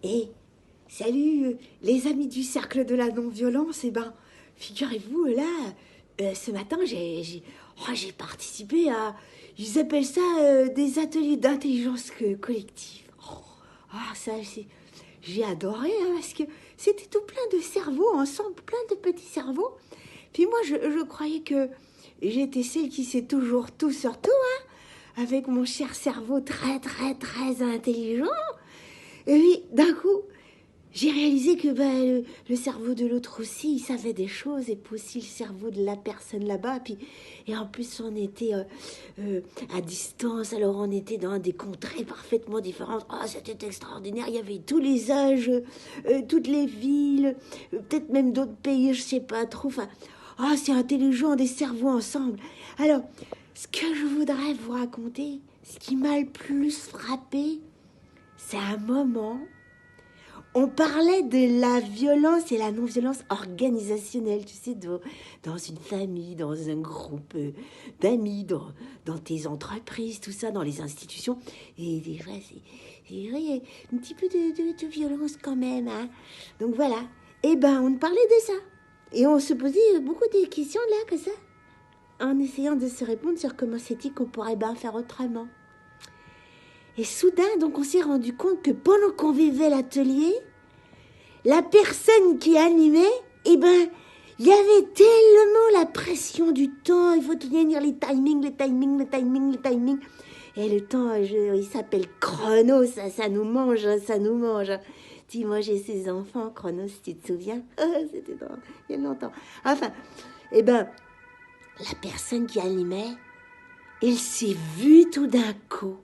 Et salut les amis du cercle de la non-violence. Eh ben, figurez-vous, là, ce matin, j'ai participé à, ils appellent ça des ateliers d'intelligence collective. Ça, j'ai adoré, hein, parce que c'était tout plein de cerveaux ensemble, plein de petits cerveaux. Puis moi, je croyais que j'étais celle qui sait toujours tout sur tout, hein, avec mon cher cerveau très, très, très intelligent. Et puis, d'un coup, j'ai réalisé que le cerveau de l'autre aussi, il savait des choses, et puis aussi le cerveau de la personne là-bas. Et en plus, on était à distance, alors on était dans des contrées parfaitement différentes. Ah, c'était extraordinaire, il y avait tous les âges, toutes les villes, peut-être même d'autres pays, je sais pas trop. Enfin, c'est intelligent, des cerveaux ensemble. Alors, ce que je voudrais vous raconter, ce qui m'a le plus frappé, c'est un moment... On parlait de la violence et la non-violence organisationnelle, tu sais, dans une famille, dans un groupe d'amis, dans tes entreprises, tout ça, dans les institutions. Et c'est vrai, il y a un petit peu de violence quand même, hein. Donc voilà. Eh ben, on parlait de ça. Et on se posait beaucoup de questions là, comme ça, en essayant de se répondre sur comment c'est-il qu'on pourrait faire autrement. Et soudain, donc, on s'est rendu compte que pendant qu'on vivait l'atelier, la personne qui animait, il y avait tellement la pression du temps, il faut tenir les timings. Et le temps, il s'appelle chrono, ça nous mange. Dis-moi, j'ai ces enfants, chrono, si tu te souviens. C'était il y a longtemps. Enfin, la personne qui animait, elle s'est vue tout d'un coup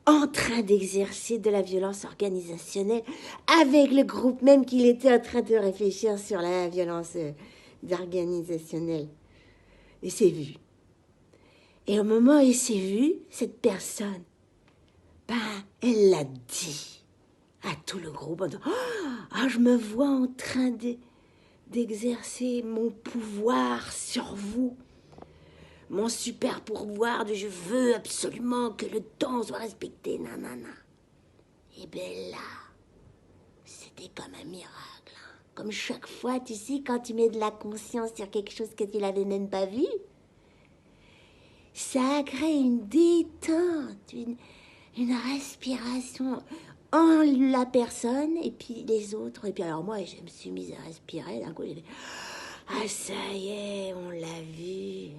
en train d'exercer de la violence organisationnelle avec le groupe même qu'il était en train de réfléchir sur la violence organisationnelle. Il s'est vu. Et au moment où il s'est vu, cette personne, elle l'a dit à tout le groupe en disant « je me vois en train d'exercer mon pouvoir sur vous. Mon super pouvoir de je veux absolument que le temps soit respecté, nanana. » Et bien là, c'était comme un miracle. Hein. Comme chaque fois, tu sais, quand tu mets de la conscience sur quelque chose que tu n'avais même pas vu, ça crée une détente, une respiration en la personne et puis les autres. Et puis alors moi, je me suis mise à respirer. D'un coup, j'ai dit, ça y est, on l'a vu.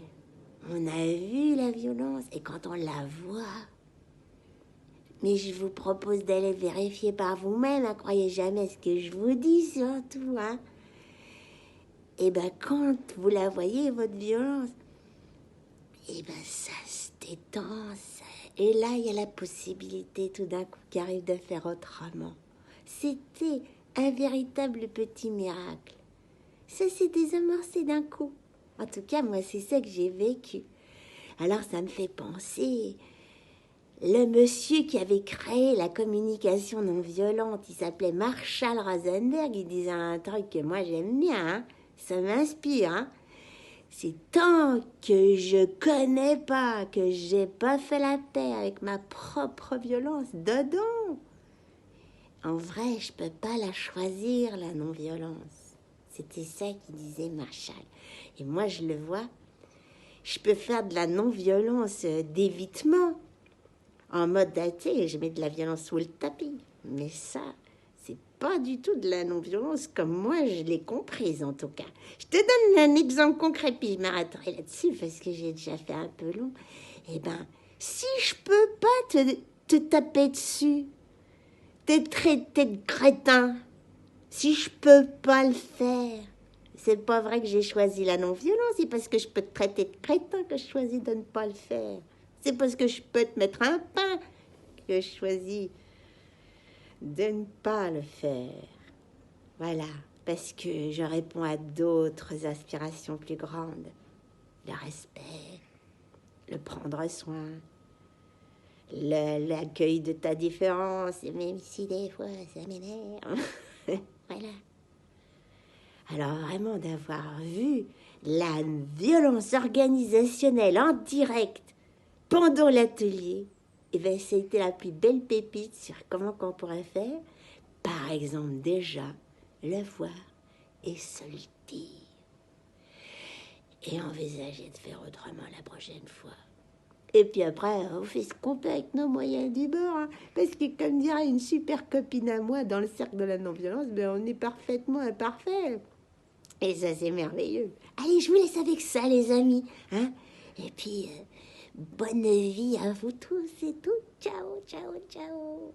On a vu la violence. Et quand on la voit... Mais je vous propose d'aller vérifier par vous-même, ne croyez jamais ce que je vous dis surtout, hein. Et quand vous la voyez, votre violence, ça se détend, et là, il y a la possibilité tout d'un coup qui arrive de faire autrement. C'était un véritable petit miracle. Ça s'est désamorcé d'un coup. En tout cas, moi, c'est ça que j'ai vécu. Alors, ça me fait penser... Le monsieur qui avait créé la communication non violente, il s'appelait Marshall Rosenberg, il disait un truc que moi j'aime bien, hein, ça m'inspire. Hein. C'est tant que je connais pas, que j'ai pas fait la paix avec ma propre violence dedans. En vrai, je peux pas la choisir, la non-violence. C'était ça qu'il disait Marshall. Et moi, je le vois, je peux faire de la non-violence d'évitement. En mode daté, je mets de la violence sous le tapis. Mais ça, c'est pas du tout de la non-violence comme moi je l'ai comprise en tout cas. Je te donne un exemple concret, puis je m'arrêterai là-dessus parce que j'ai déjà fait un peu long. Si je peux pas te taper dessus, te traiter de crétin, si je peux pas le faire, c'est pas vrai que j'ai choisi la non-violence, c'est parce que je peux te traiter de crétin que je choisis de ne pas le faire. C'est parce que je peux te mettre un pain que je choisis de ne pas le faire. Voilà, parce que je réponds à d'autres aspirations plus grandes. Le respect, le prendre soin, l'accueil de ta différence, même si des fois ça m'énerve. Voilà. Alors vraiment d'avoir vu la violence organisationnelle en direct pendant l'atelier, ça a été la plus belle pépite sur comment qu'on pourrait faire Par exemple, déjà, le voir et se le dire. Et envisager de faire autrement la prochaine fois. Et puis après, on fait ce qu'on peut avec nos moyens du bord. Hein. Parce que, comme dirait une super copine à moi dans le cercle de la non-violence, ben, on est parfaitement imparfait. Et ça, c'est merveilleux. Allez, je vous laisse avec ça, les amis. Hein. Et puis, bonne vie à vous tous et toutes. Ciao, ciao, ciao.